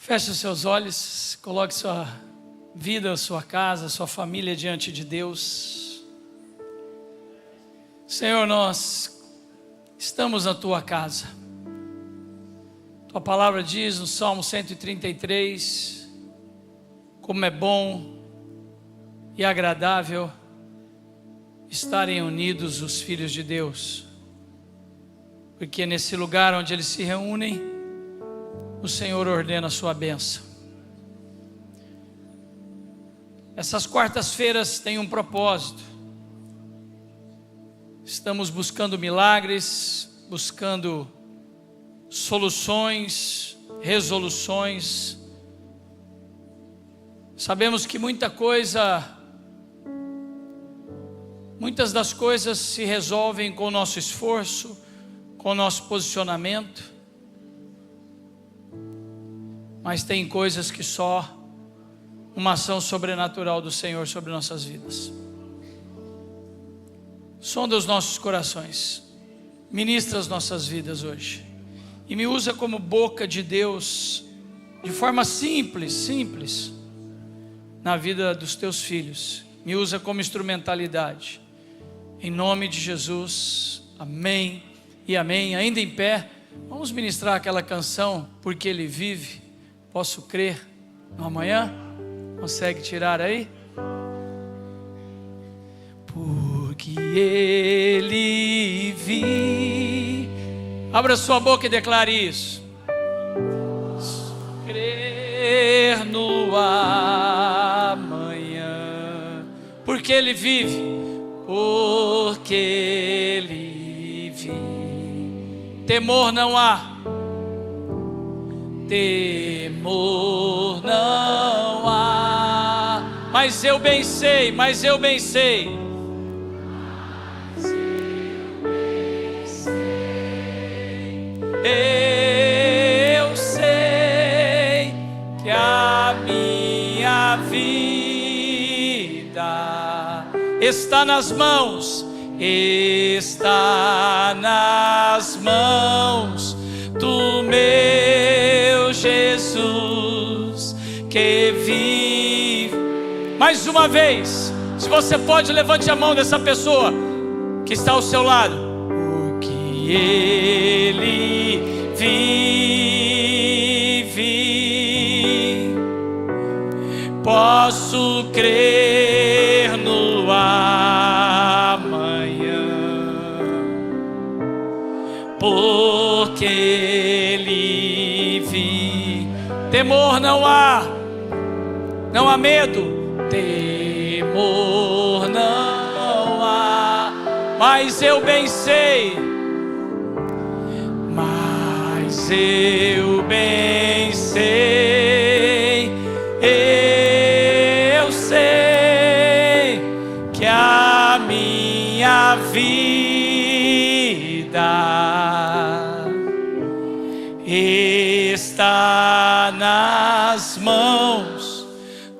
Feche os seus olhos, coloque sua vida, sua casa, sua família diante de Deus. Senhor, nós estamos na Tua casa. Tua palavra diz no Salmo 133, como é bom e agradável estarem unidos os filhos de Deus, porque nesse lugar onde eles se reúnem, o Senhor ordena a sua bênção. Essas quartas-feiras têm um propósito. Estamos buscando milagres, buscando soluções, resoluções. Sabemos que muitas das coisas se resolvem com o nosso esforço, com o nosso posicionamento. Mas tem coisas que só uma ação sobrenatural do Senhor sobre nossas vidas. Sonda os nossos corações, ministra as nossas vidas hoje, e me usa como boca de Deus, de forma simples, na vida dos teus filhos. Me usa como instrumentalidade, em nome de Jesus, amém e amém. Ainda em pé, vamos ministrar aquela canção, Porque Ele Vive. Posso crer no amanhã? Consegue tirar aí? Porque Ele vive. Abra sua boca e declare isso. Crer no amanhã. Porque Ele vive. Porque Ele vive. Temor não há. Temor não há, mas eu bem sei, eu sei que a minha vida está nas mãos do meu Jesus que vive. Mais uma vez, se você pode, levante a mão dessa pessoa que está ao seu lado. Porque Ele vive, posso crer no amanhã, porque Ele vive. Temor não há medo, temor não há, mas eu bem sei, eu sei que a minha vida está nas mãos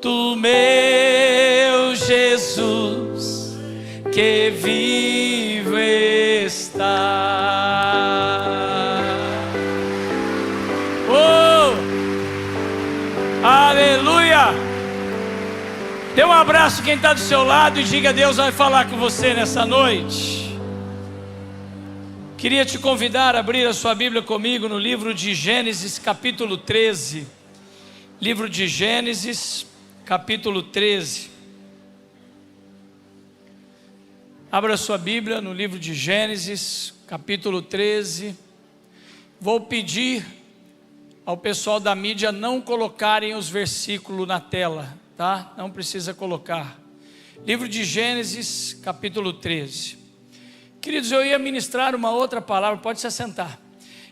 do meu Jesus que vivo está. Oh, aleluia! Dê um abraço quem está do seu lado e diga: Deus vai falar com você nessa noite. Queria te convidar a abrir a sua Bíblia comigo no livro de Gênesis, capítulo 13. Livro de Gênesis, capítulo 13. Abra a sua Bíblia no livro de Gênesis, capítulo 13. Vou pedir ao pessoal da mídia não colocarem os versículos na tela, tá? Não precisa colocar. Livro de Gênesis, capítulo 13. Queridos, eu ia ministrar uma outra palavra, pode se assentar.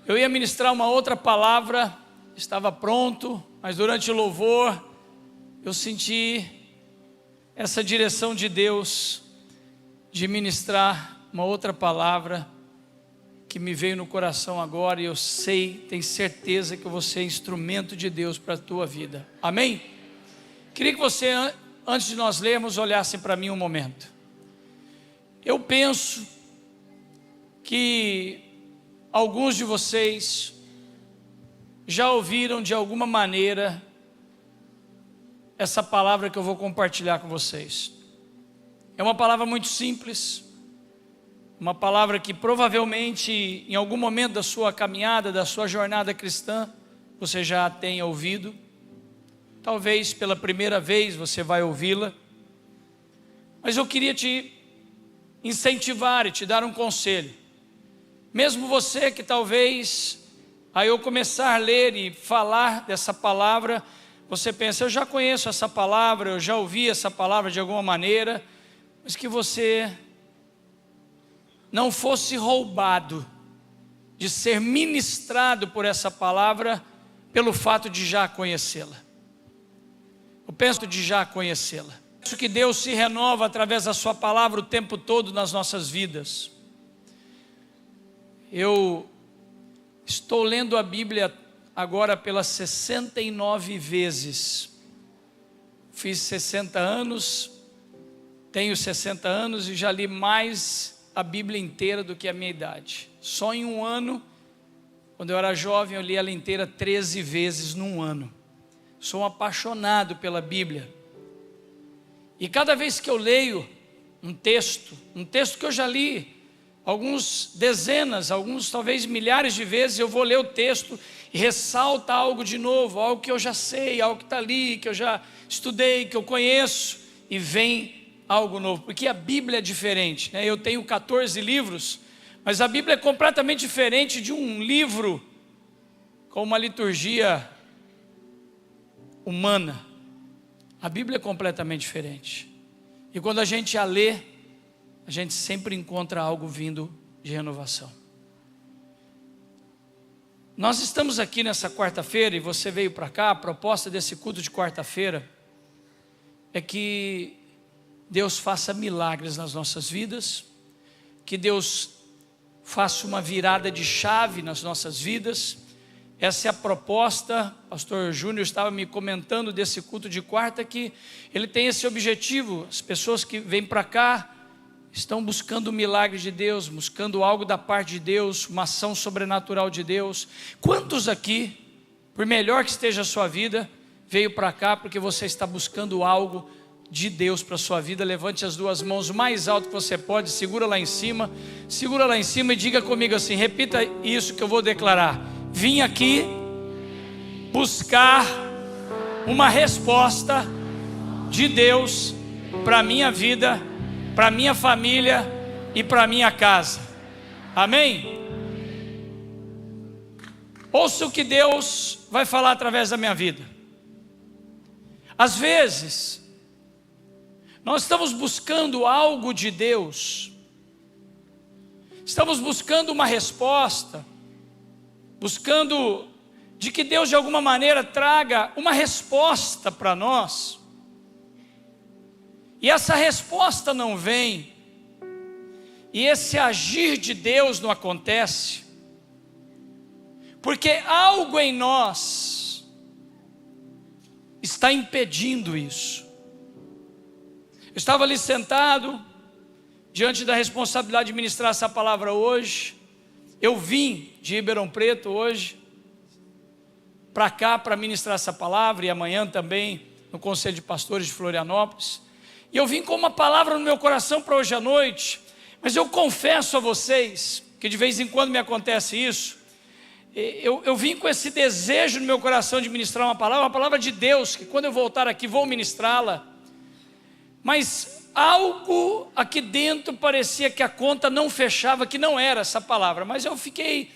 Eu ia ministrar uma outra palavra, estava pronto, mas durante o louvor eu senti essa direção de Deus de ministrar uma outra palavra que me veio no coração agora, e eu sei, tenho certeza que eu vou ser instrumento de Deus para a tua vida. Amém? Queria que você, antes de nós lermos, olhasse para mim um momento. Eu penso que alguns de vocês já ouviram de alguma maneira essa palavra que eu vou compartilhar com vocês. É uma palavra muito simples, uma palavra que provavelmente em algum momento da sua caminhada, da sua jornada cristã, você já tenha ouvido. Talvez pela primeira vez você vai ouvi-la. Mas eu queria te incentivar e te dar um conselho. Mesmo você que talvez, aí eu começar a ler e falar dessa palavra, você pensa, eu já conheço essa palavra, eu já ouvi essa palavra de alguma maneira, mas que você não fosse roubado de ser ministrado por essa palavra pelo fato de já conhecê-la. Eu penso de já conhecê-la. Penso que Deus se renova através da sua palavra o tempo todo nas nossas vidas. Eu estou lendo a Bíblia agora pelas 69 vezes. Fiz 60 anos, tenho 60 anos e já li mais a Bíblia inteira do que a minha idade. Só em um ano, quando eu era jovem, eu li ela inteira 13 vezes num ano. Sou um apaixonado pela Bíblia. E cada vez que eu leio um texto que eu já li alguns dezenas, alguns talvez milhares de vezes, eu vou ler o texto e ressalta algo de novo, algo que eu já sei, algo que está ali, que eu já estudei, que eu conheço, e vem algo novo, porque a Bíblia é diferente, né? Eu tenho 14 livros, mas a Bíblia é completamente diferente de um livro com uma liturgia humana. A Bíblia é completamente diferente, e quando a gente a lê, a gente sempre encontra algo vindo de renovação. Nós estamos aqui nessa quarta-feira, e você veio para cá. A proposta desse culto de quarta-feira é que Deus faça milagres nas nossas vidas, que Deus faça uma virada de chave nas nossas vidas. Essa é a proposta. Pastor Júnior estava me comentando desse culto de quarta, que ele tem esse objetivo. As pessoas que vêm para cá estão buscando o milagre de Deus, buscando algo da parte de Deus, uma ação sobrenatural de Deus. Quantos aqui, por melhor que esteja a sua vida, veio para cá porque você está buscando algo de Deus para a sua vida? Levante as duas mãos o mais alto que você pode, segura lá em cima e diga comigo assim, repita isso que eu vou declarar: vim aqui buscar uma resposta de Deus para a minha vida, para a minha família e para a minha casa. Amém? Ouça o que Deus vai falar através da minha vida. Às vezes nós estamos buscando algo de Deus, estamos buscando uma resposta, buscando de que Deus de alguma maneira traga uma resposta para nós, e essa resposta não vem, e esse agir de Deus não acontece, porque algo em nós está impedindo isso. Eu estava ali sentado, diante da responsabilidade de ministrar essa palavra hoje. Eu vim de Ribeirão Preto hoje, para cá para ministrar essa palavra, e amanhã também no Conselho de Pastores de Florianópolis. E eu vim com uma palavra no meu coração para hoje à noite, mas eu confesso a vocês, que de vez em quando me acontece isso, eu vim com esse desejo no meu coração de ministrar uma palavra de Deus, que quando eu voltar aqui vou ministrá-la, mas algo aqui dentro parecia que a conta não fechava, que não era essa palavra, mas eu fiquei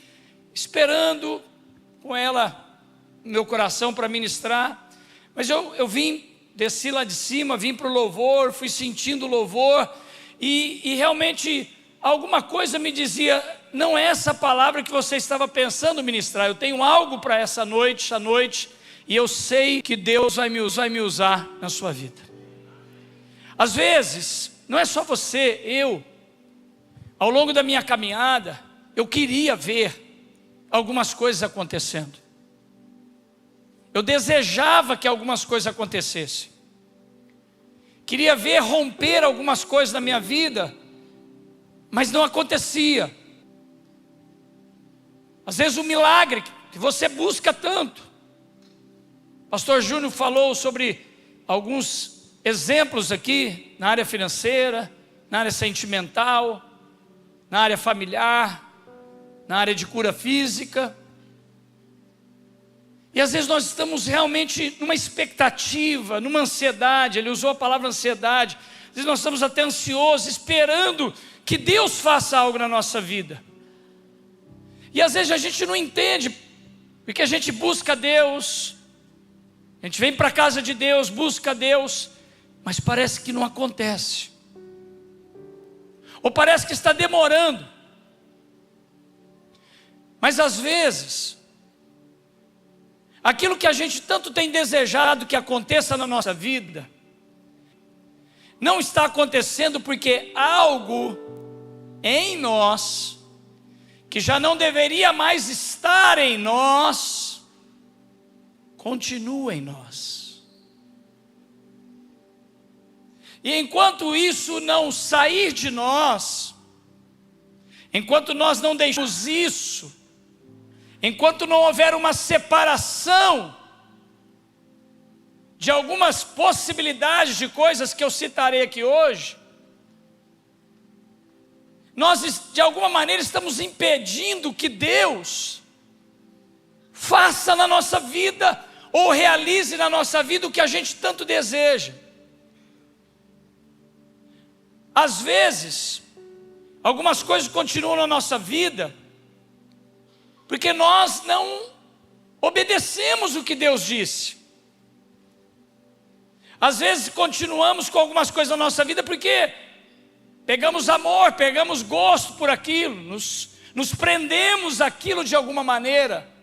esperando com ela no meu coração para ministrar. Mas eu vim, desci lá de cima, vim para o louvor, fui sentindo o louvor, e realmente alguma coisa me dizia, não é essa palavra que você estava pensando ministrar, eu tenho algo para essa noite, e eu sei que Deus vai me usar na sua vida. Às vezes, não é só você, ao longo da minha caminhada, eu queria ver algumas coisas acontecendo. Eu desejava que algumas coisas acontecessem. Queria ver romper algumas coisas na minha vida, mas não acontecia. Às vezes o milagre que você busca tanto. Pastor Júnior falou sobre alguns exemplos aqui, na área financeira, na área sentimental, na área familiar, na área de cura física. E às vezes nós estamos realmente numa expectativa, numa ansiedade. Ele usou a palavra ansiedade. Às vezes nós estamos até ansiosos, esperando que Deus faça algo na nossa vida. E às vezes a gente não entende, porque a gente busca Deus, a gente vem para a casa de Deus, busca Deus, mas parece que não acontece. Ou parece que está demorando. Mas às vezes aquilo que a gente tanto tem desejado que aconteça na nossa vida, não está acontecendo porque algo em nós, que já não deveria mais estar em nós, continua em nós. E enquanto isso não sair de nós, enquanto nós não deixarmos isso, enquanto não houver uma separação de algumas possibilidades de coisas que eu citarei aqui hoje, nós de alguma maneira estamos impedindo que Deus faça na nossa vida, ou realize na nossa vida o que a gente tanto deseja. Às vezes, algumas coisas continuam na nossa vida, porque nós não obedecemos o que Deus disse. Às vezes continuamos com algumas coisas na nossa vida porque pegamos amor, pegamos gosto por aquilo, nos prendemos àquilo de alguma maneira.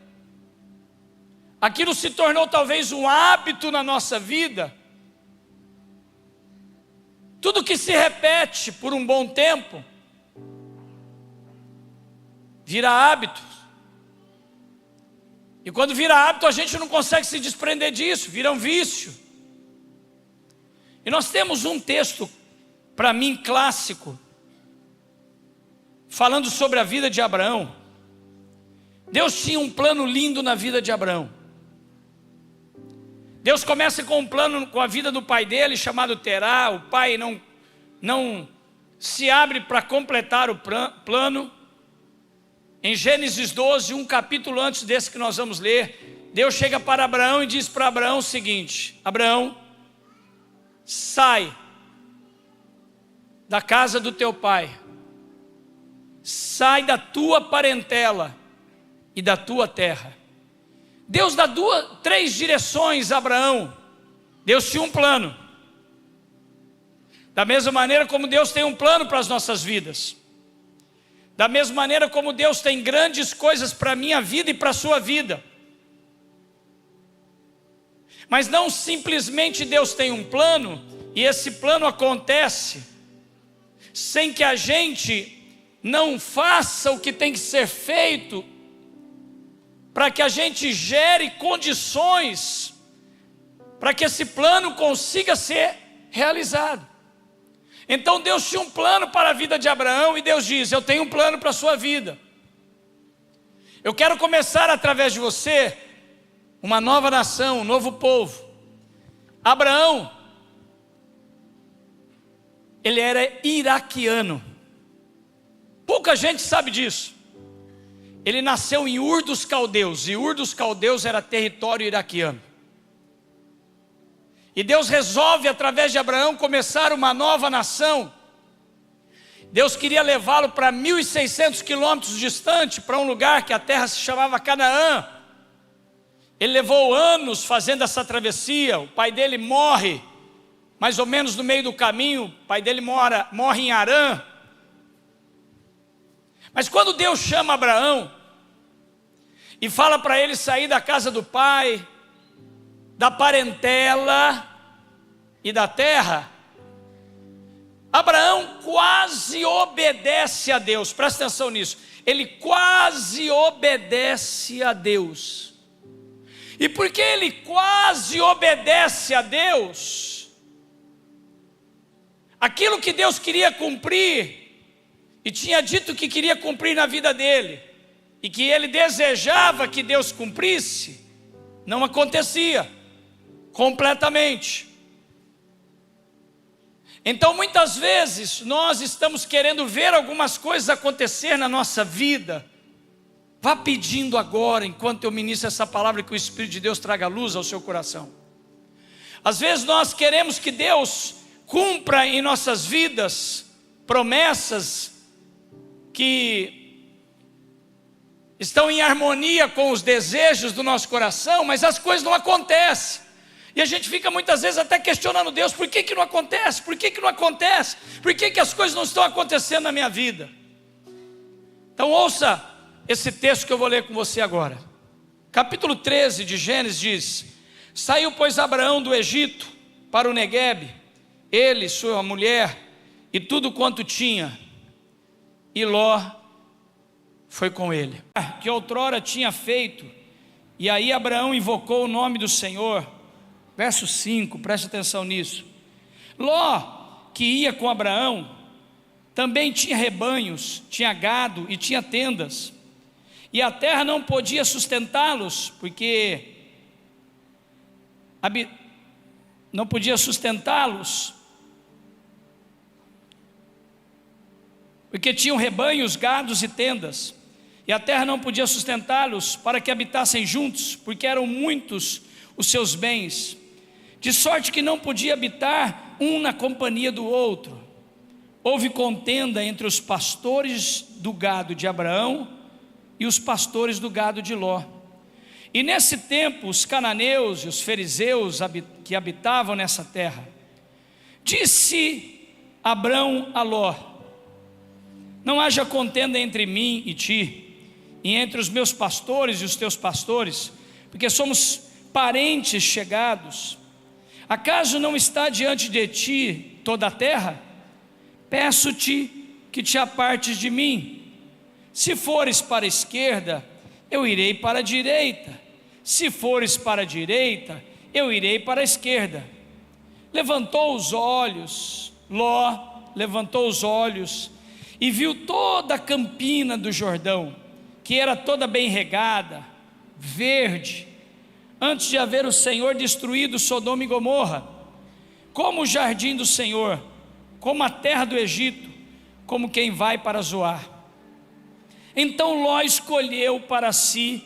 Aquilo se tornou talvez um hábito na nossa vida. Tudo que se repete por um bom tempo vira hábito. E quando vira hábito, a gente não consegue se desprender disso, vira um vício. E nós temos um texto, para mim, clássico, falando sobre a vida de Abraão. Deus tinha um plano lindo na vida de Abraão. Deus começa com um plano com a vida do pai dele, chamado Terá. O pai não se abre para completar o plano. Em Gênesis 12, um capítulo antes desse que nós vamos ler, Deus chega para Abraão e diz para Abraão o seguinte: Abraão, sai da casa do teu pai, sai da tua parentela e da tua terra. Deus dá três direções a Abraão. Deus tinha um plano. Da mesma maneira como Deus tem um plano para as nossas vidas. Da mesma maneira como Deus tem grandes coisas para a minha vida e para a sua vida. Mas não simplesmente Deus tem um plano, e esse plano acontece sem que a gente não faça o que tem que ser feito, para que a gente gere condições para que esse plano consiga ser realizado. Então Deus tinha um plano para a vida de Abraão, e Deus diz: eu tenho um plano para a sua vida. Eu quero começar através de você uma nova nação, um novo povo. Abraão, ele era iraquiano. Pouca gente sabe disso. Ele nasceu em Ur dos Caldeus, e Ur dos Caldeus era território iraquiano. E Deus resolve, através de Abraão, começar uma nova nação. Deus queria levá-lo para 1.600 quilômetros distante, para um lugar que a terra se chamava Canaã. Ele levou anos fazendo essa travessia. O pai dele morre, mais ou menos no meio do caminho. O pai dele morre em Harã. Mas quando Deus chama Abraão e fala para ele sair da casa do pai, da parentela e da terra, Abraão quase obedece a Deus. Presta atenção nisso. Ele quase obedece a Deus. E porque ele quase obedece a Deus, aquilo que Deus queria cumprir, e tinha dito que queria cumprir na vida dele, e que ele desejava que Deus cumprisse, não acontecia completamente. Então muitas vezes nós estamos querendo ver algumas coisas acontecer na nossa vida. Vá pedindo agora, enquanto eu ministro essa palavra, que o Espírito de Deus traga luz ao seu coração. Às vezes nós queremos que Deus cumpra em nossas vidas promessas que estão em harmonia com os desejos do nosso coração, mas as coisas não acontecem. E a gente fica muitas vezes até questionando Deus: por que não acontece? Por que não acontece? Por que as coisas não estão acontecendo na minha vida? Então ouça esse texto que eu vou ler com você agora. Capítulo 13 de Gênesis diz: saiu, pois, Abraão do Egito para o Neguebe, ele, sua mulher e tudo quanto tinha, e Ló foi com ele, que outrora tinha feito. E aí Abraão invocou o nome do Senhor. Verso 5, preste atenção nisso. Ló, que ia com Abraão, também tinha rebanhos, tinha gado e tinha tendas, e a terra não podia sustentá-los, porque não podia sustentá-los, porque tinham rebanhos, gados e tendas, e a terra não podia sustentá-los para que habitassem juntos, porque eram muitos os seus bens, de sorte que não podia habitar um na companhia do outro. Houve contenda entre os pastores do gado de Abraão e os pastores do gado de Ló. E nesse tempo os cananeus e os fariseus que habitavam nessa terra, disse Abraão a Ló: não haja contenda entre mim e ti, e entre os meus pastores e os teus pastores, porque somos parentes chegados. Acaso não está diante de ti toda a terra? Peço-te que te apartes de mim. Se fores para a esquerda, eu irei para a direita. Se fores para a direita, eu irei para a esquerda. Levantou os olhos, Ló levantou os olhos e viu toda a campina do Jordão, que era toda bem regada, verde, antes de haver o Senhor destruído Sodoma e Gomorra, como o jardim do Senhor, como a terra do Egito, como quem vai para Zoar. Então Ló escolheu para si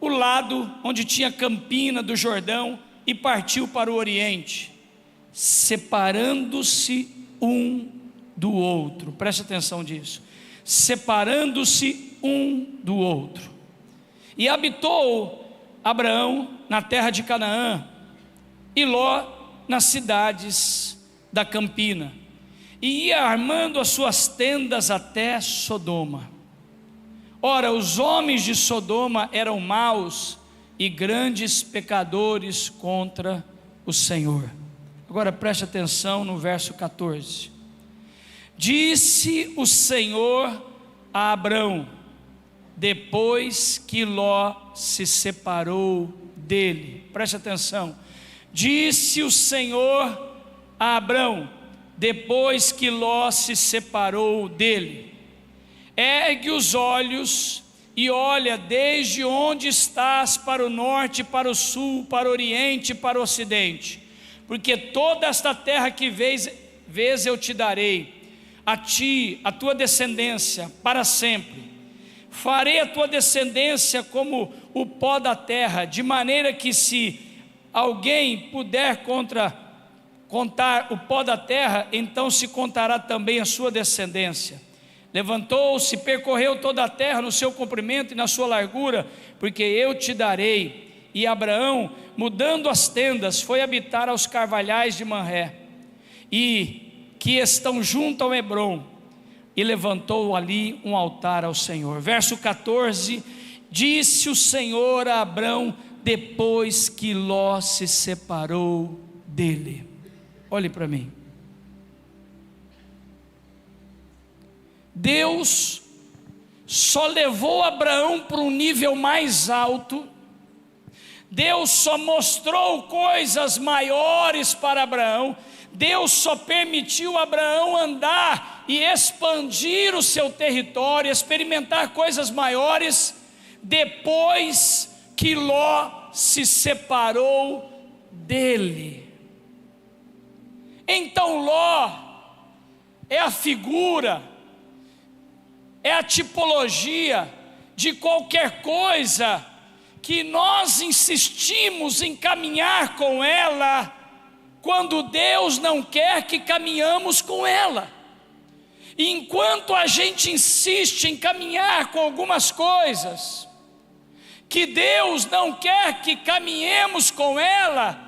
o lado onde tinha campina do Jordão e partiu para o oriente, separando-se um do outro. Preste atenção nisso. Separando-se um do outro. E habitou Abraão na terra de Canaã, e Ló nas cidades da campina, e ia armando as suas tendas até Sodoma. Ora, os homens de Sodoma eram maus e grandes pecadores contra o Senhor. Agora preste atenção no verso 14. Disse o Senhor a Abrão, depois que Ló se separou dele. Preste atenção. Disse o Senhor a Abrão, depois que Ló se separou dele: ergue os olhos e olha desde onde estás para o norte, para o sul, para o oriente e para o ocidente, porque toda esta terra que vês eu te darei, a ti, a tua descendência, para sempre. Farei a tua descendência como o pó da terra, de maneira que se alguém puder contar o pó da terra, então se contará também a sua descendência. Levantou-se, percorreu toda a terra no seu comprimento e na sua largura, porque eu te darei. E Abraão, mudando as tendas, foi habitar aos carvalhais de Manré, e que estão junto ao Hebrom, e levantou ali um altar ao Senhor. Verso 14, disse o Senhor a Abrão, depois que Ló se separou dele. Olhe para mim. Deus só levou Abraão para um nível mais alto Deus só mostrou coisas maiores para Abraão, Deus só permitiu Abraão andar e expandir o seu território, experimentar coisas maiores, depois que Ló se separou dele. Então Ló é a figura, é a tipologia de qualquer coisa que nós insistimos em caminhar com ela, quando Deus não quer que caminhamos com ela. E enquanto a gente insiste em caminhar com algumas coisas que Deus não quer que caminhemos com ela,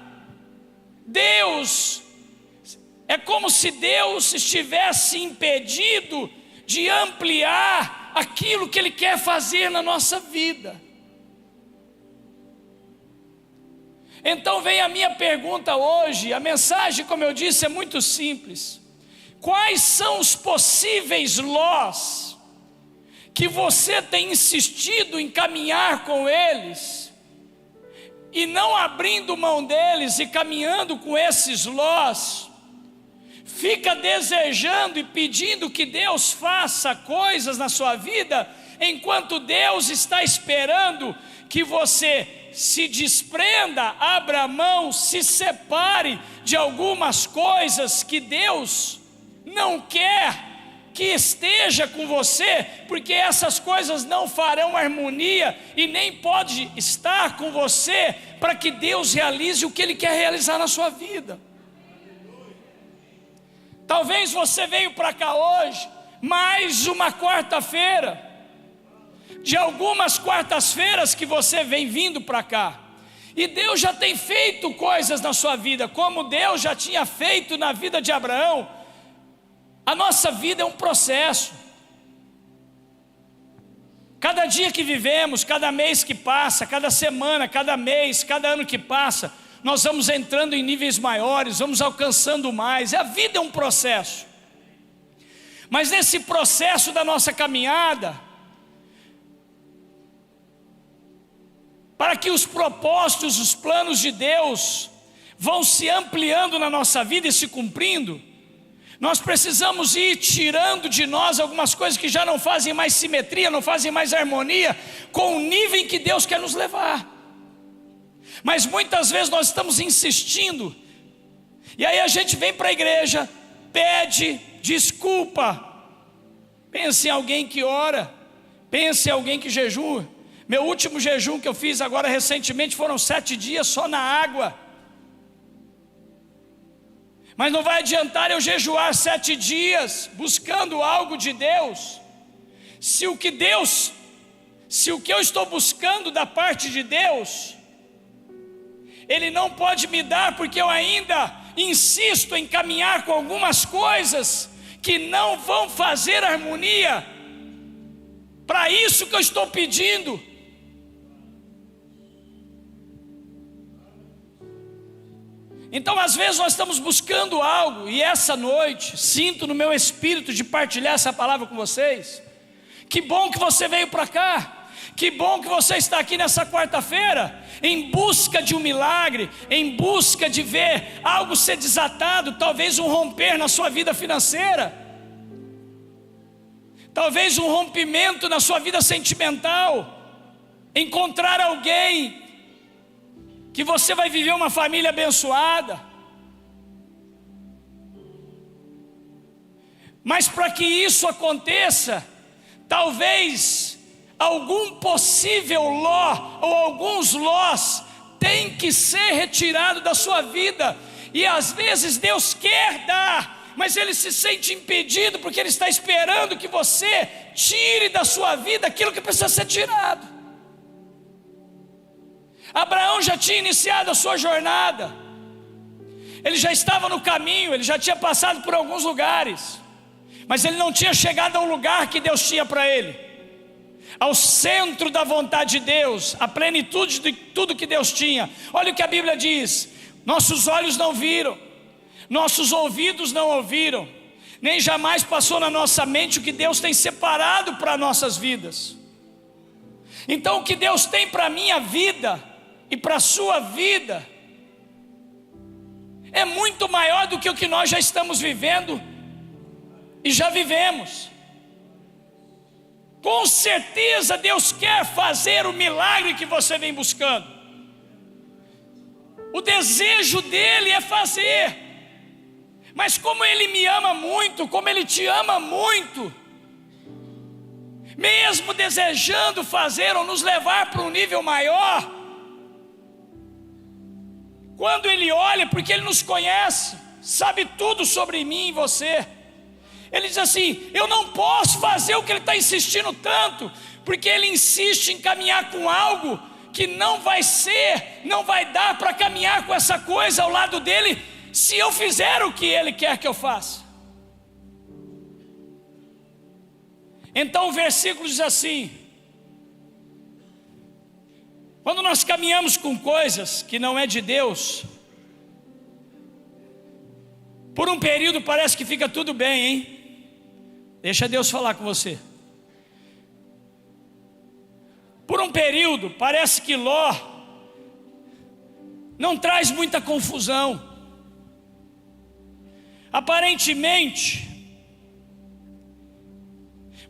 é como se Deus estivesse impedido de ampliar aquilo que Ele quer fazer na nossa vida. Então vem a minha pergunta hoje. A mensagem, como eu disse, é muito simples. Quais são os possíveis Lós que você tem insistido em caminhar com eles, e não abrindo mão deles e caminhando com esses Lós, fica desejando e pedindo que Deus faça coisas na sua vida, enquanto Deus está esperando que você se desprenda, abra mão, se separe de algumas coisas que Deus não quer que esteja com você, porque essas coisas não farão harmonia e nem pode estar com você para que Deus realize o que Ele quer realizar na sua vida. Talvez você veio para cá hoje, mais uma quarta-feira, de algumas quartas-feiras que você vem vindo para cá, e Deus já tem feito coisas na sua vida, como Deus já tinha feito na vida de Abraão. A nossa vida é um processo. Cada dia que vivemos, cada mês que passa, cada semana, cada mês, cada ano que passa, nós vamos entrando em níveis maiores, vamos alcançando mais. A vida é um processo. Mas nesse processo da nossa caminhada, para que os propósitos, os planos de Deus vão se ampliando na nossa vida e se cumprindo, nós precisamos ir tirando de nós algumas coisas que já não fazem mais simetria, não fazem mais harmonia com o nível em que Deus quer nos levar. Mas muitas vezes nós estamos insistindo, e aí a gente vem para a igreja, pede desculpa. Pense em alguém que ora, pense em alguém que jejua. Meu último jejum que eu fiz agora recentemente foram 7 dias só na água. Mas não vai adiantar eu jejuar 7 dias buscando algo de Deus, se o que eu estou buscando da parte de Deus, Ele não pode me dar, porque eu ainda insisto em caminhar com algumas coisas que não vão fazer harmonia para isso que eu estou pedindo. Então às vezes nós estamos buscando algo, e essa noite sinto no meu espírito de partilhar essa palavra com vocês. Que bom que você veio para cá, que bom que você está aqui nessa quarta-feira, em busca de um milagre, em busca de ver algo ser desatado, talvez um romper na sua vida financeira, talvez um rompimento na sua vida sentimental, encontrar alguém que você vai viver uma família abençoada. Mas para que isso aconteça, talvez algum possível Ló ou alguns Lós tem que ser retirado da sua vida. E às vezes Deus quer dar, mas Ele se sente impedido, porque Ele está esperando que você tire da sua vida aquilo que precisa ser tirado. Abraão já tinha iniciado a sua jornada, ele já estava no caminho, ele já tinha passado por alguns lugares, mas ele não tinha chegado ao lugar que Deus tinha para ele, ao centro da vontade de Deus, a plenitude de tudo que Deus tinha. Olha o que a Bíblia diz: nossos olhos não viram, nossos ouvidos não ouviram, nem jamais passou na nossa mente o que Deus tem separado para nossas vidas. Então o que Deus tem para a minha vida, e para a sua vida é muito maior do que o que nós já estamos vivendo e já vivemos. Com certeza Deus quer fazer o milagre que você vem buscando. O desejo dele é fazer. Mas como ele me ama muito, como ele te ama muito, mesmo desejando fazer ou nos levar para um nível maior, quando ele olha, porque ele nos conhece, sabe tudo sobre mim e você, ele diz assim: eu não posso fazer o que ele está insistindo tanto, porque ele insiste em caminhar com algo que não vai dar para caminhar com essa coisa ao lado dele, se eu fizer o que ele quer que eu faça. Então o versículo diz assim: quando nós caminhamos com coisas que não é de Deus, por um período parece que fica tudo bem, hein? Deixa Deus falar com você. Por um período parece que Ló não traz muita confusão. Aparentemente,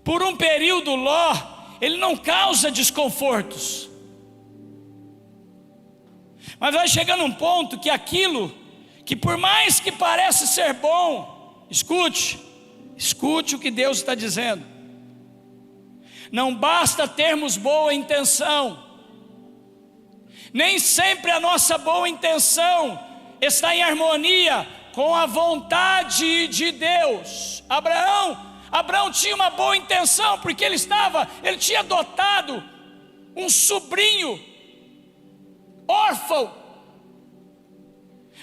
por um período Ló, ele não causa desconfortos. Mas vai chegando um ponto que aquilo que por mais que parece ser bom, escute o que Deus está dizendo. Não basta termos boa intenção, nem sempre a nossa boa intenção está em harmonia com a vontade de Deus. Abraão tinha uma boa intenção, porque ele tinha adotado um sobrinho órfão,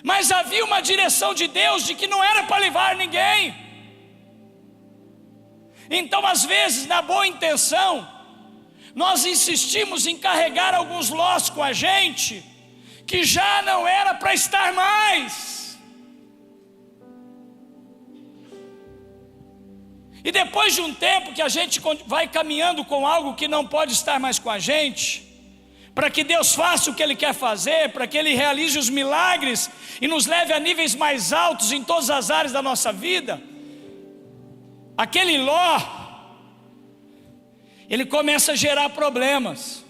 mas havia uma direção de Deus de que não era para levar ninguém. Então às vezes na boa intenção nós insistimos em carregar alguns Lós com a gente, que já não era para estar mais. E depois de um tempo que a gente vai caminhando com algo que não pode estar mais com a gente, para que Deus faça o que Ele quer fazer, para que Ele realize os milagres e nos leve a níveis mais altos em todas as áreas da nossa vida, aquele Ló, ele começa a gerar problemas.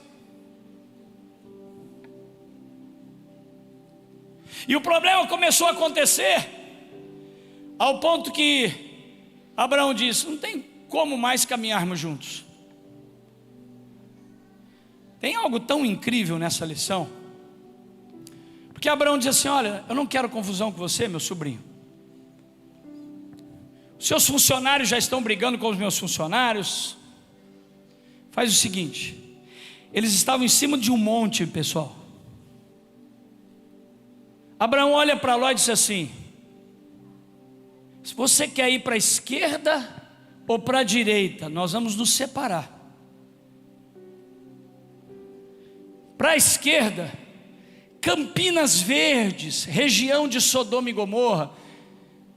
E o problema começou a acontecer ao ponto que Abraão disse: não tem como mais caminharmos juntos. Tem algo tão incrível nessa lição, porque Abraão diz assim: olha, eu não quero confusão com você, meu sobrinho. Os seus funcionários já estão brigando com os meus funcionários. Faz o seguinte, eles estavam em cima de um monte, pessoal. Abraão olha para Ló e diz assim: se você quer ir para a esquerda ou para a direita, nós vamos nos separar. Para a esquerda, Campinas Verdes, região de Sodoma e Gomorra,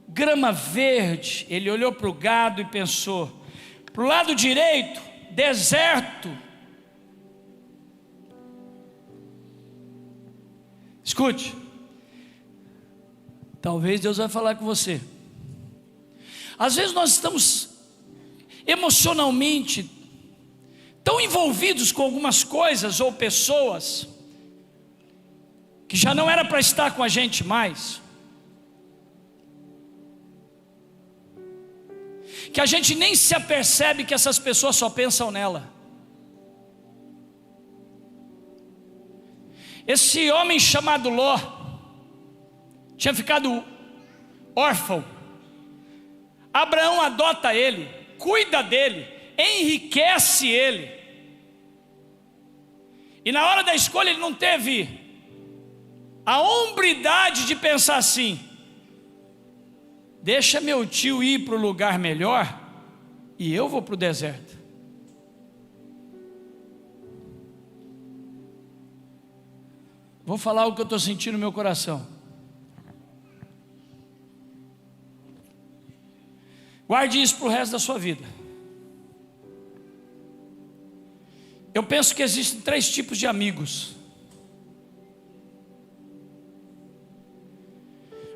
grama verde. Ele olhou para o gado e pensou. Para o lado direito, deserto. Escute, talvez Deus vai falar com você. Às vezes nós estamos emocionalmente tão envolvidos com algumas coisas ou pessoas que já não era para estar com a gente mais, que a gente nem se apercebe que essas pessoas só pensam nela. Esse homem chamado Ló tinha ficado órfão. Abraão adota ele, cuida dele, enriquece ele. E na hora da escolha ele não teve a hombridade de pensar assim: deixa meu tio ir para o lugar melhor e eu vou para o deserto. Vou falar o que eu estou sentindo no meu coração. Guarde isso para o resto da sua vida. Eu penso que existem 3 tipos de amigos.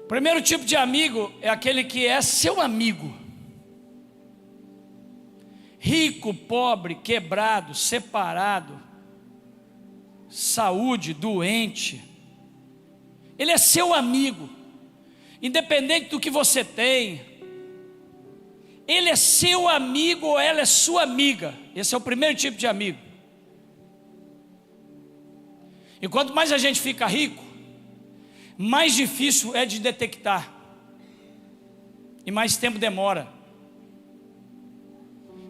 O primeiro tipo de amigo é aquele que é seu amigo. Rico, pobre, quebrado, separado, saúde, doente. Ele é seu amigo. Independente do que você tem, ele é seu amigo ou ela é sua amiga. Esse é o primeiro tipo de amigo. E quanto mais a gente fica rico, mais difícil é de detectar. E mais tempo demora.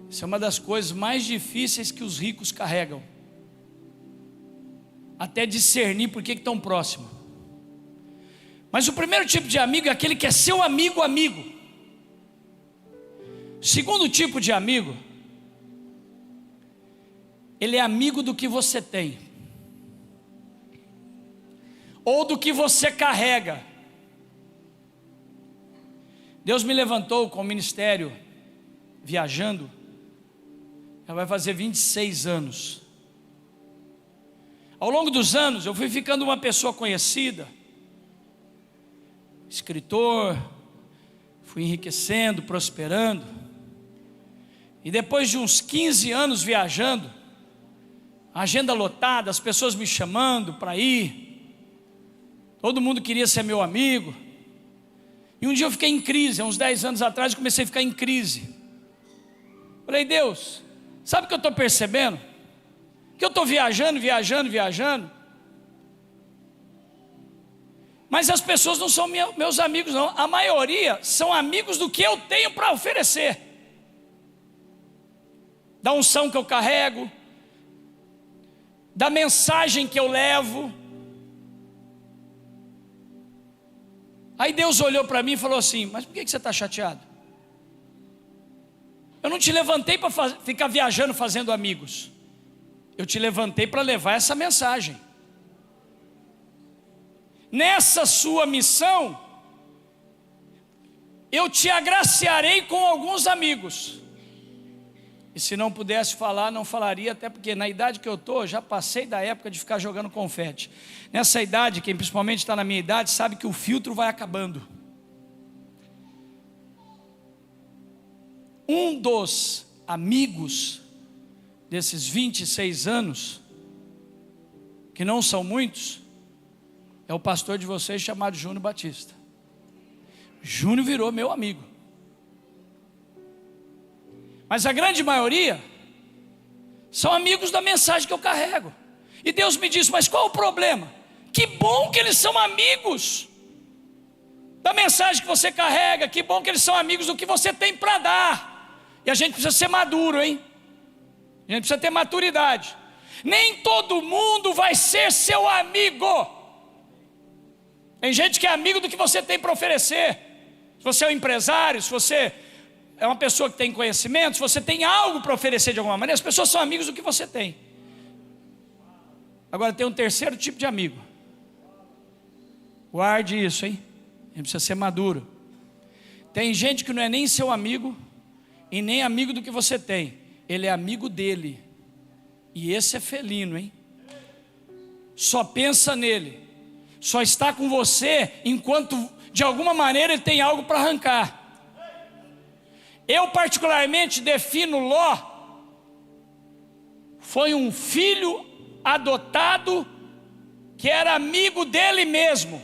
Isso é uma das coisas mais difíceis que os ricos carregam. Até discernir por que estão próximos. Mas o primeiro tipo de amigo é aquele que é seu amigo, amigo. O segundo tipo de amigo, ele é amigo do que você tem, ou do que você carrega. Deus me levantou com o ministério viajando, já vai fazer 26 anos. Ao longo dos anos eu fui ficando uma pessoa conhecida, escritor, fui enriquecendo, prosperando. E depois de uns 15 anos viajando, a agenda lotada, as pessoas me chamando para ir, todo mundo queria ser meu amigo. E um dia eu fiquei em crise, há uns 10 anos atrás eu comecei a ficar em crise. Falei, Deus, sabe o que eu estou percebendo? Que eu estou viajando, mas as pessoas não são meus amigos não. A maioria são amigos do que eu tenho para oferecer, da unção que eu carrego, da mensagem que eu levo. Aí Deus olhou para mim e falou assim, mas por que você está chateado? Eu não te levantei para ficar viajando fazendo amigos. Eu te levantei para levar essa mensagem. Nessa sua missão, eu te agraciarei com alguns amigos. E se não pudesse falar, não falaria, até porque na idade que eu estou, já passei da época de ficar jogando confete. Nessa idade, quem principalmente está na minha idade, sabe que o filtro vai acabando. Um dos amigos desses 26 anos, que não são muitos, é o pastor de vocês chamado Júnior Batista. Júnior virou meu amigo. Mas a grande maioria são amigos da mensagem que eu carrego. E Deus me disse, mas qual o problema? Que bom que eles são amigos da mensagem que você carrega. Que bom que eles são amigos do que você tem para dar. E a gente precisa ser maduro, hein? A gente precisa ter maturidade. Nem todo mundo vai ser seu amigo. Tem gente que é amigo do que você tem para oferecer. Se você é um empresário, se você é uma pessoa que tem conhecimento, se você tem algo para oferecer de alguma maneira, as pessoas são amigos do que você tem. Agora tem um terceiro tipo de amigo. Guarde isso, hein? A gente precisa ser maduro. Tem gente que não é nem seu amigo e nem amigo do que você tem. Ele é amigo dele. E esse é felino, hein? Só pensa nele. Só está com você enquanto de alguma maneira ele tem algo para arrancar. Eu particularmente defino Ló, foi um filho adotado que era amigo dele mesmo.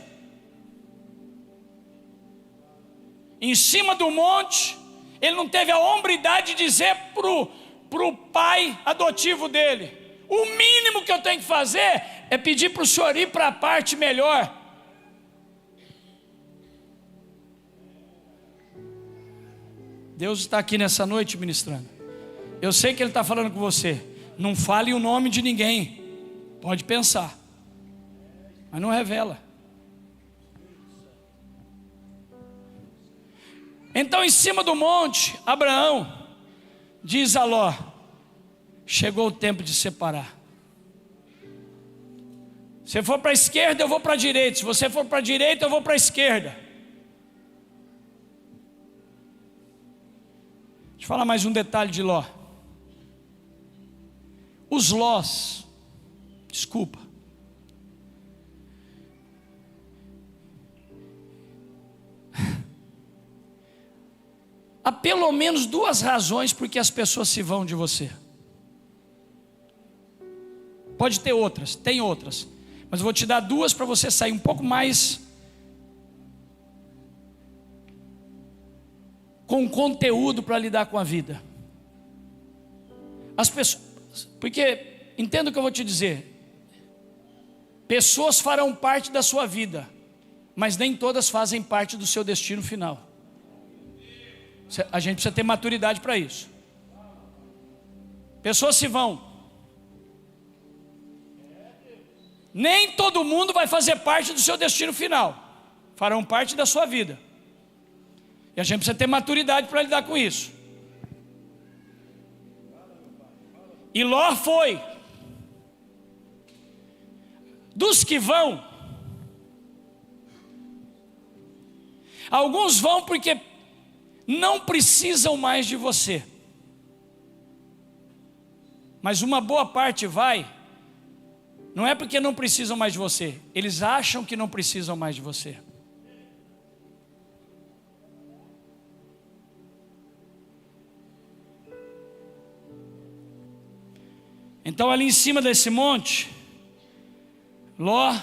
Em cima do monte, ele não teve a hombridade de dizer pro pai adotivo dele, o mínimo que eu tenho que fazer é pedir para o senhor ir para a parte melhor. Deus está aqui nessa noite ministrando. Eu sei que Ele está falando com você. Não fale o nome de ninguém. Pode pensar, mas não revela. Então em cima do monte, Abraão diz a Ló, chegou o tempo de separar. Se você for para a esquerda, eu vou para a direita. Se você for para a direita, eu vou para a esquerda. Deixa eu falar mais um detalhe de Ló. Os Lós, desculpa, Há pelo menos 2 razões por que as pessoas se vão de você. Pode ter outras, tem outras, mas eu vou te dar 2 para você sair um pouco mais com conteúdo para lidar com a vida. As pessoas, porque entenda o que eu vou te dizer. Pessoas farão parte da sua vida, mas nem todas fazem parte do seu destino final. A gente precisa ter maturidade para isso. Pessoas se vão. Nem todo mundo vai fazer parte do seu destino final. Farão parte da sua vida. E a gente precisa ter maturidade para lidar com isso. E Ló foi. Dos que vão, alguns vão porque não precisam mais de você. Mas uma boa parte vai, não é porque não precisam mais de você, eles acham que não precisam mais de você. Então ali em cima desse monte, Ló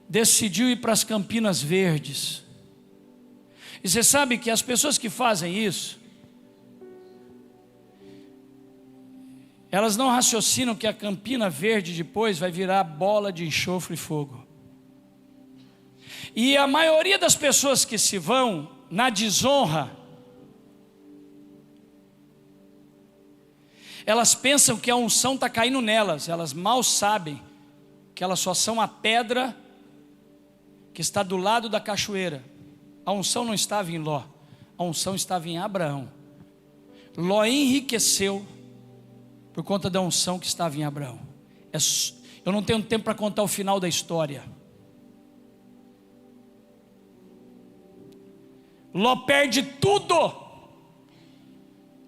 decidiu ir para as Campinas Verdes. E você sabe que as pessoas que fazem isso, elas não raciocinam que a Campina Verde depois vai virar bola de enxofre e fogo. E a maioria das pessoas que se vão na desonra, elas pensam que a unção está caindo nelas. Elas mal sabem que elas só são a pedra que está do lado da cachoeira. A unção não estava em Ló, a unção estava em Abraão. Ló enriqueceu por conta da unção que estava em Abraão. Eu não tenho tempo para contar o final da história. Ló perde tudo.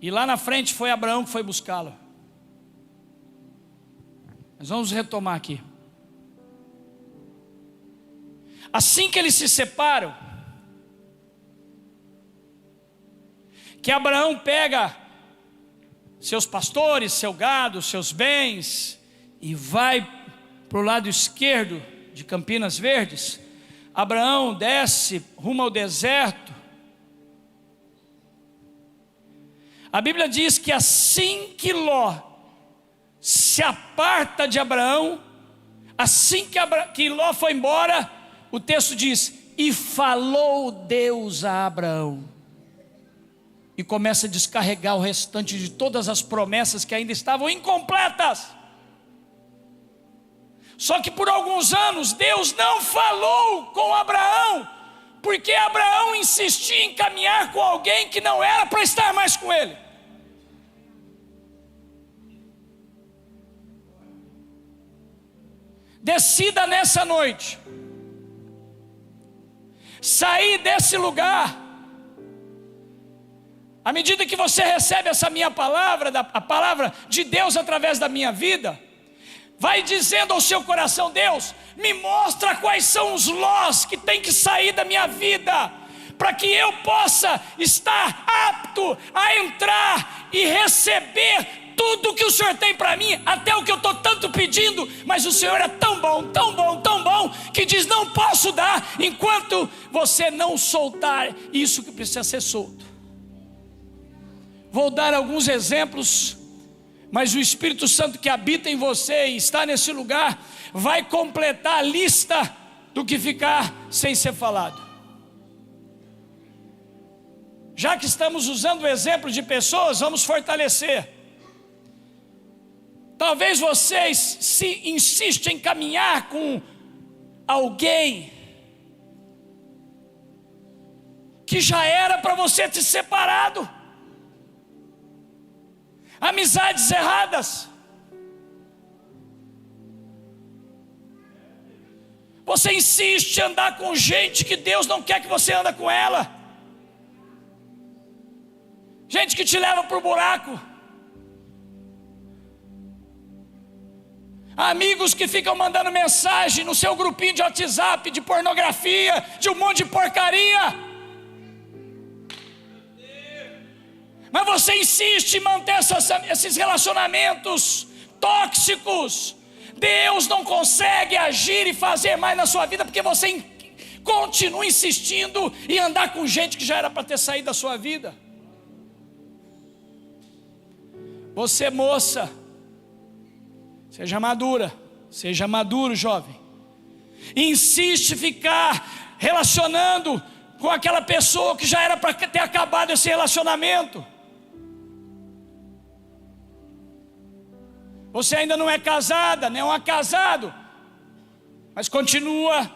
E lá na frente foi Abraão que foi buscá-lo. Mas vamos retomar aqui. Assim que eles se separam, que Abraão pega seus pastores, seu gado, seus bens, e vai para o lado esquerdo de Campinas Verdes. Abraão desce rumo ao deserto. A Bíblia diz que assim que Ló se aparta de Abraão, assim que Ló foi embora, o texto diz: e falou Deus a Abraão. E começa a descarregar o restante de todas as promessas que ainda estavam incompletas. Só que por alguns anos Deus não falou com Abraão, porque Abraão insistia em caminhar com alguém que não era para estar mais com ele. Decida nessa noite sair desse lugar. À medida que você recebe essa minha palavra, a palavra de Deus através da minha vida, vai dizendo ao seu coração: Deus, me mostra quais são os lós que tem que sair da minha vida, para que eu possa estar apto a entrar e receber tudo que o Senhor tem para mim, até o que eu estou tanto pedindo. Mas o Senhor é tão bom, tão bom, tão bom, que diz: não posso dar enquanto você não soltar isso que precisa ser solto. Vou dar alguns exemplos, mas o Espírito Santo que habita em você e está nesse lugar vai completar a lista do que ficar sem ser falado. Já que estamos usando o exemplo de pessoas, vamos fortalecer. Talvez vocês se insistam em caminhar com alguém que já era para você ter separado. Amizades erradas. Você insiste em andar com gente que Deus não quer que você ande com ela. Gente que te leva para o buraco. Amigos que ficam mandando mensagem no seu grupinho de WhatsApp, de pornografia, de um monte de porcaria. mas você insiste em manter esses relacionamentos tóxicos. Deus não consegue agir e fazer mais na sua vida, porque você continua insistindo em andar com gente que já era para ter saído da sua vida. Você, moça, seja madura, seja maduro, jovem. Insiste em ficar relacionando com aquela pessoa que já era para ter acabado esse relacionamento. Você ainda não é casada, nem é casado, mas continua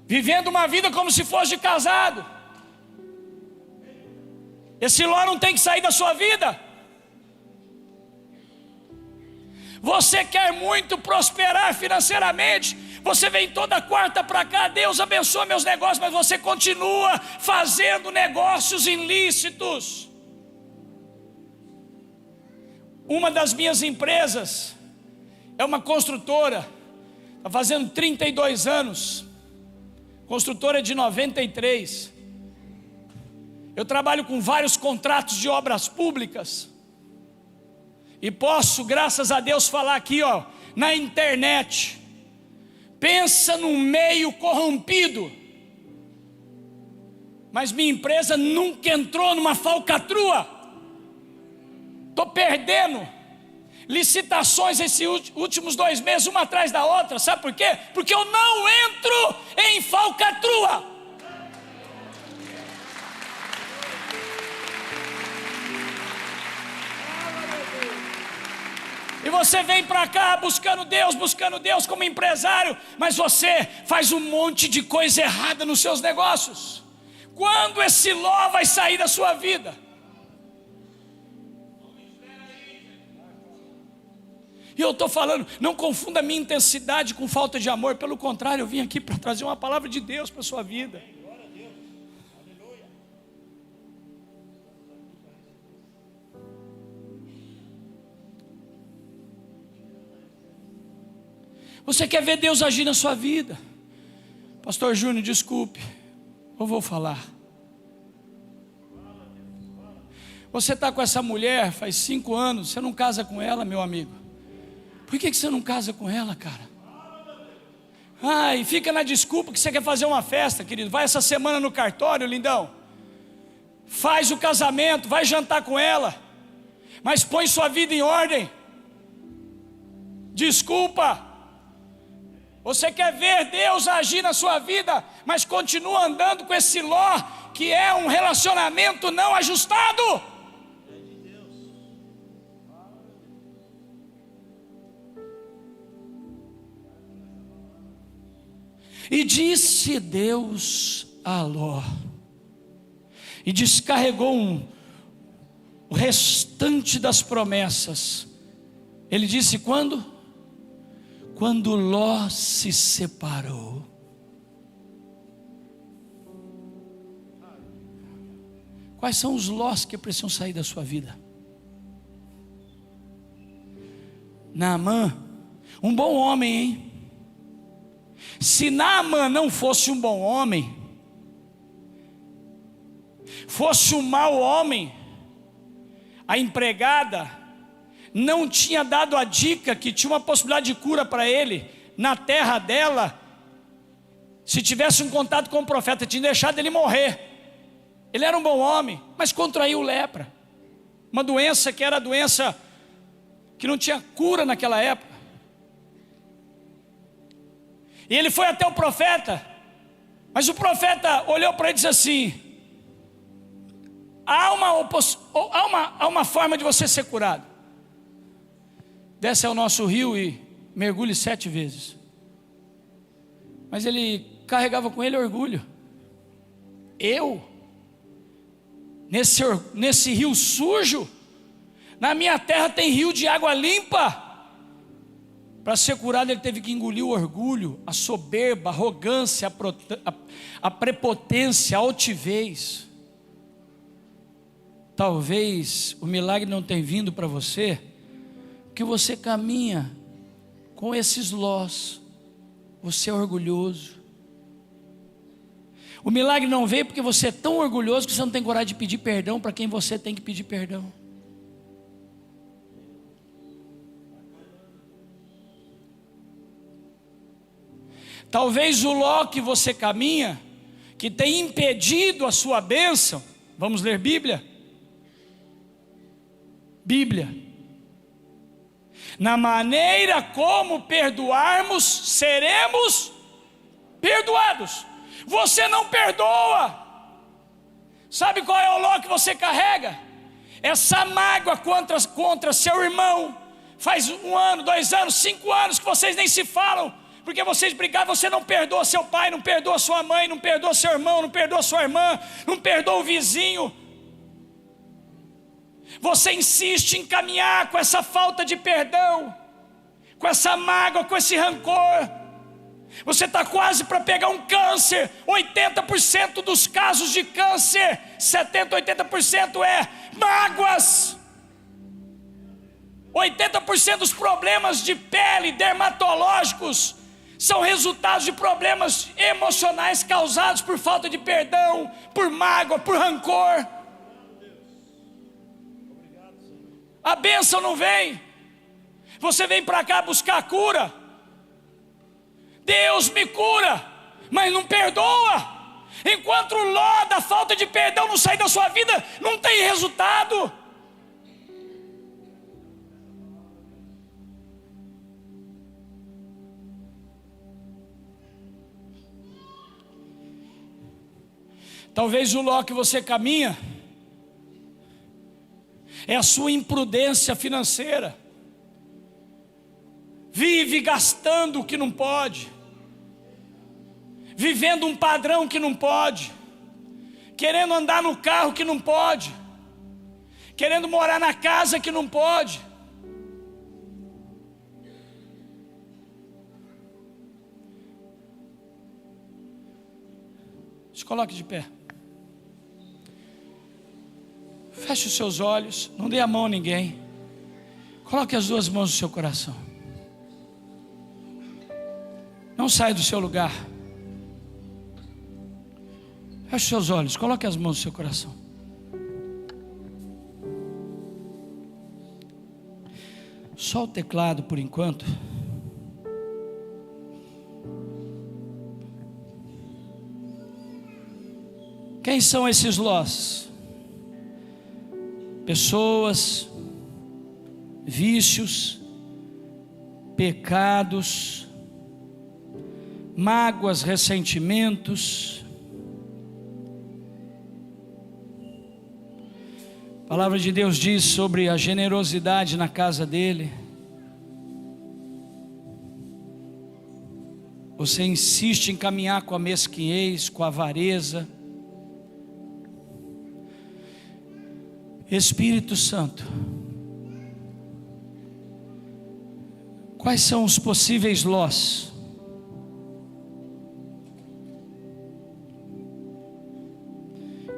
vivendo uma vida como se fosse de casado. Esse ló não tem que sair da sua vida. Você quer muito prosperar financeiramente, você vem toda quarta para cá, Deus abençoa meus negócios, mas você continua fazendo negócios ilícitos. Uma das minhas empresas é uma construtora, está fazendo 32 anos, construtora de 93. Eu trabalho com vários contratos de obras públicas, e posso, graças a Deus, falar aqui, ó, na internet. Pensa num meio corrompido, mas minha empresa nunca entrou numa falcatrua. Estou perdendo licitações esses últimos 2 meses, uma atrás da outra. Sabe por quê? Porque eu não entro em falcatrua. E você vem para cá buscando Deus como empresário, mas você faz um monte de coisa errada nos seus negócios. Quando esse ló vai sair da sua vida? E eu estou falando, não confunda a minha intensidade com falta de amor. Pelo contrário, eu vim aqui para trazer uma palavra de Deus para a sua vida. Você quer ver Deus agir na sua vida? Pastor Júnior, desculpe, eu vou falar. Você está com essa mulher faz 5 anos, você não casa com ela, meu amigo. Por que você não casa com ela, cara? E fica na desculpa que você quer fazer uma festa, querido. Vai essa semana no cartório, lindão. Faz o casamento, vai jantar com ela, mas põe sua vida em ordem. Desculpa. Você quer ver Deus agir na sua vida, mas continua andando com esse ló, que é um relacionamento não ajustado. E disse Deus a Ló, e descarregou o restante das promessas. Ele disse quando? Quando Ló se separou. Quais são os lós que precisam sair da sua vida? Naamã, um bom homem, hein? Se Naamã não fosse um bom homem, fosse um mau homem, a empregada não tinha dado a dica que tinha uma possibilidade de cura para ele na terra dela. Se tivesse um contato com o profeta, tinha deixado ele morrer. Ele era um bom homem, mas contraiu lepra, uma doença que era a doença que não tinha cura naquela época. E ele foi até o profeta, mas o profeta olhou para ele e disse assim: há uma forma de você ser curado. Desce ao nosso rio e mergulhe 7 vezes. Mas ele carregava com ele orgulho. Eu? Nesse rio sujo? Na minha terra tem rio de água limpa. Para ser curado ele teve que engolir o orgulho, a soberba, a arrogância, a prepotência, a altivez. Talvez o milagre não tenha vindo para você, que você caminha com esses lós. Você é orgulhoso. O milagre não veio porque você é tão orgulhoso que você não tem coragem de pedir perdão para quem você tem que pedir perdão. Talvez o ló que você caminha, que tem impedido a sua bênção. Vamos ler Bíblia? Bíblia. Na maneira como perdoarmos, seremos perdoados. Você não perdoa. Sabe qual é o ló que você carrega? Essa mágoa contra seu irmão. Faz 1 ano, 2 anos, 5 anos que vocês nem se falam, porque vocês brigaram. Você não perdoa seu pai, não perdoa sua mãe, não perdoa seu irmão, não perdoa sua irmã, não perdoa o vizinho. Você insiste em caminhar com essa falta de perdão, com essa mágoa, com esse rancor. Você está quase para pegar um câncer. 80% dos casos de câncer, 70%, 80% é mágoas. 80% dos problemas de pele, dermatológicos, são resultados de problemas emocionais causados por falta de perdão, por mágoa, por rancor. A bênção não vem. Você vem para cá buscar a cura. Deus me cura, mas não perdoa. Enquanto o ló da falta de perdão não sair da sua vida, não tem resultado. Talvez o ló que você caminha é a sua imprudência financeira. Vive gastando o que não pode, vivendo um padrão que não pode, querendo andar no carro que não pode, querendo morar na casa que não pode. Se coloque de pé. Feche os seus olhos, não dê a mão a ninguém. Coloque as 2 mãos no seu coração. Não saia do seu lugar. Feche os seus olhos, coloque as mãos no seu coração. Só o teclado por enquanto. Quem são esses lós? Pessoas, vícios, pecados, mágoas, ressentimentos. A palavra de Deus diz sobre a generosidade na casa dele. Você insiste em caminhar com a mesquinhez, com a avareza. Espírito Santo, quais são os possíveis lós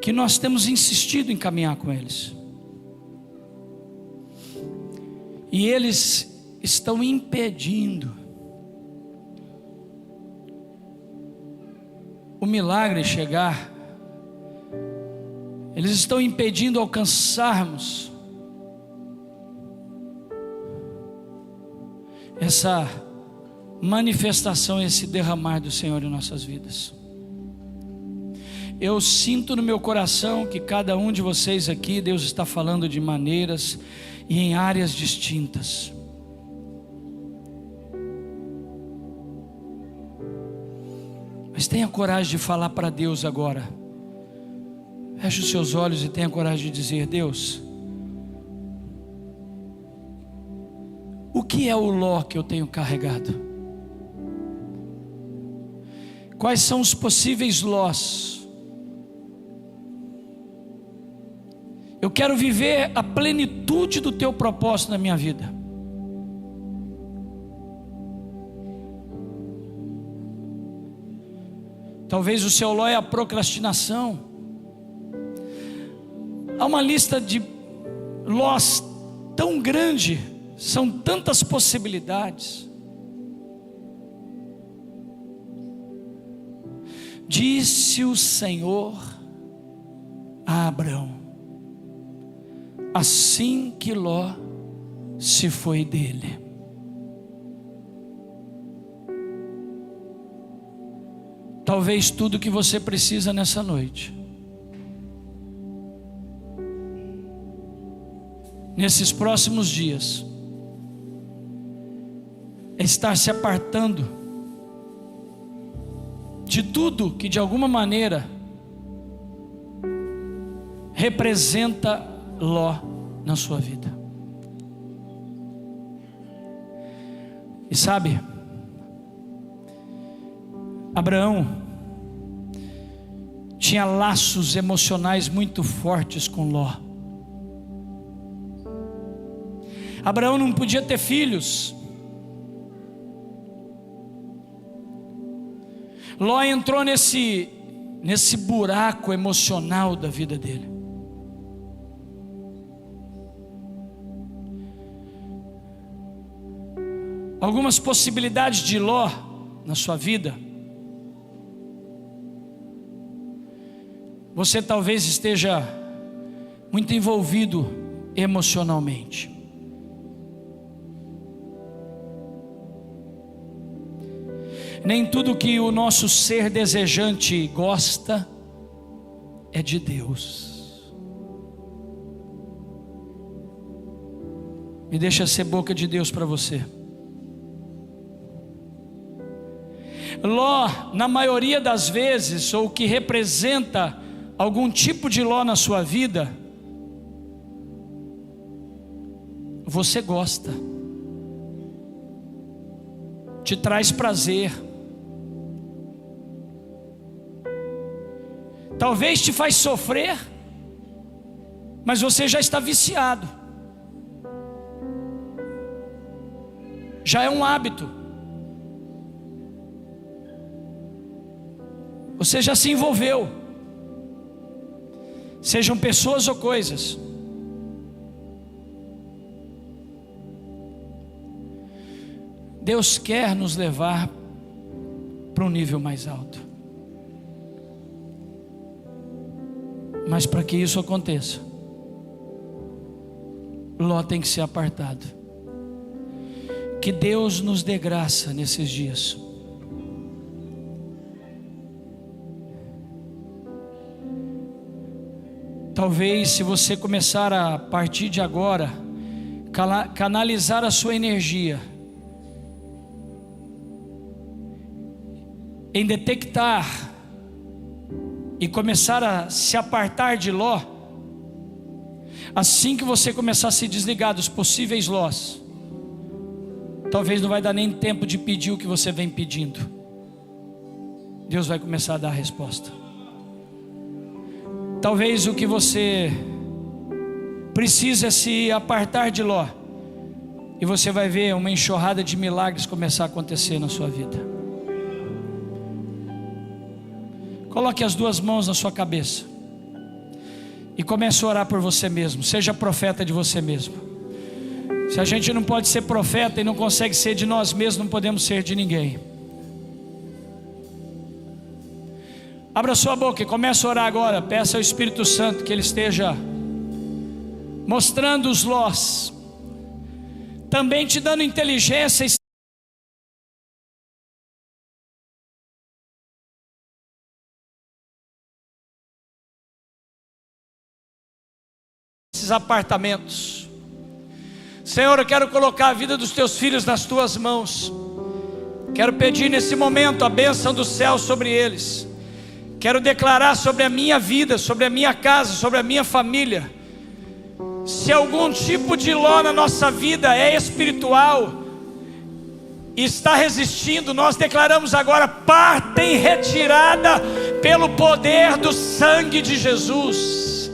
que nós temos insistido em caminhar com eles, e eles estão impedindo o milagre chegar? Eles estão impedindo alcançarmos essa manifestação, esse derramar do Senhor em nossas vidas. Eu sinto no meu coração que cada um de vocês aqui, Deus está falando de maneiras e em áreas distintas. Mas tenha coragem de falar para Deus agora. Feche os seus olhos e tenha coragem de dizer: Deus, o que é o ló que eu tenho carregado? Quais são os possíveis lós? Eu quero viver a plenitude do teu propósito na minha vida. Talvez o seu ló é a procrastinação. Há uma lista de lós tão grande, são tantas possibilidades. Disse o Senhor a Abrão, assim que Ló se foi dele. Talvez tudo que você precisa nessa noite, nesses próximos dias, é estar se apartando de tudo que de alguma maneira representa Ló na sua vida. E sabe, Abraão tinha laços emocionais muito fortes com Ló. Abraão não podia ter filhos. Ló entrou nesse buraco emocional da vida dele. Algumas possibilidades de Ló na sua vida, você talvez esteja muito envolvido emocionalmente. Nem tudo que o nosso ser desejante gosta é de Deus. Me deixa ser boca de Deus para você. Ló, na maioria das vezes, ou que representa algum tipo de Ló na sua vida, você gosta, te traz prazer, talvez te faz sofrer, mas você já está viciado, já é um hábito. Você já se envolveu, sejam pessoas ou coisas. Deus quer nos levar para um nível mais alto, mas para que isso aconteça, Ló tem que ser apartado. Que Deus nos dê graça nesses dias. Talvez, se você começar a partir de agora canalizar a sua energia em detectar e começar a se apartar de Ló, assim que você começar a se desligar dos possíveis Lós, talvez não vai dar nem tempo de pedir o que você vem pedindo. Deus vai começar a dar a resposta. Talvez o que você precisa é se apartar de Ló, e você vai ver uma enxurrada de milagres começar a acontecer na sua vida. Coloque as duas mãos na sua cabeça e comece a orar por você mesmo. Seja profeta de você mesmo. Se a gente não pode ser profeta e não consegue ser de nós mesmos, não podemos ser de ninguém. Abra sua boca e comece a orar agora. Peça ao Espírito Santo que Ele esteja mostrando os Lós, também te dando inteligência e esses apartamentos. Senhor, eu quero colocar a vida dos teus filhos nas tuas mãos. Quero pedir nesse momento a bênção do céu sobre eles. Quero declarar sobre a minha vida, sobre a minha casa, sobre a minha família. Se algum tipo de Ló na nossa vida é espiritual e está resistindo, nós declaramos agora parte em retirada pelo poder do sangue de Jesus.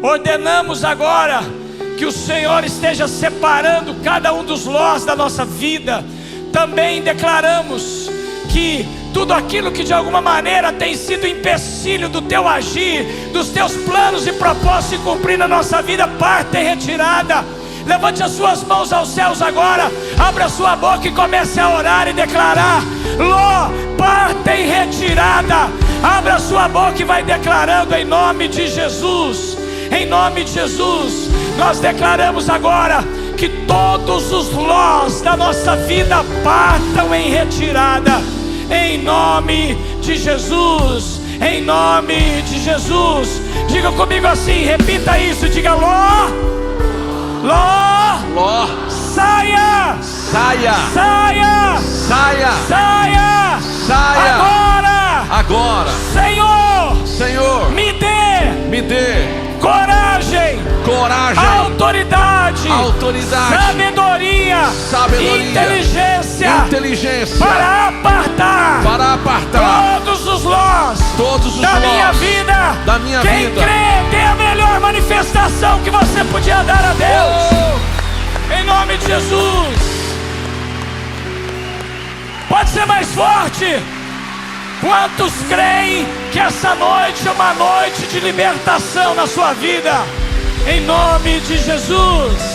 Ordenamos agora que o Senhor esteja separando cada um dos Lós da nossa vida. Também declaramos que tudo aquilo que de alguma maneira tem sido empecilho do teu agir, dos teus planos e propósitos se cumprir na nossa vida, parte em retirada. Levante as suas mãos aos céus agora, abra sua boca e comece a orar e declarar: Ló, parte em retirada. Abra sua boca e vai declarando em nome de Jesus. Em nome de Jesus, nós declaramos agora que todos os lós da nossa vida partam em retirada. Em nome de Jesus. Em nome de Jesus. Diga comigo assim, repita isso, diga ló, ló, Ló, saia, saia, saia, saia, saia, saia. Agora, Agora, Senhor, Senhor, me dê coragem, coragem, autoridade, sabedoria, inteligência para apartar todos os lós da minha vida. Quem crê tem a melhor manifestação que você podia dar a Deus. Em nome de Jesus. Pode ser mais forte. Quantos creem que essa noite é uma noite de libertação na sua vida? Em nome de Jesus.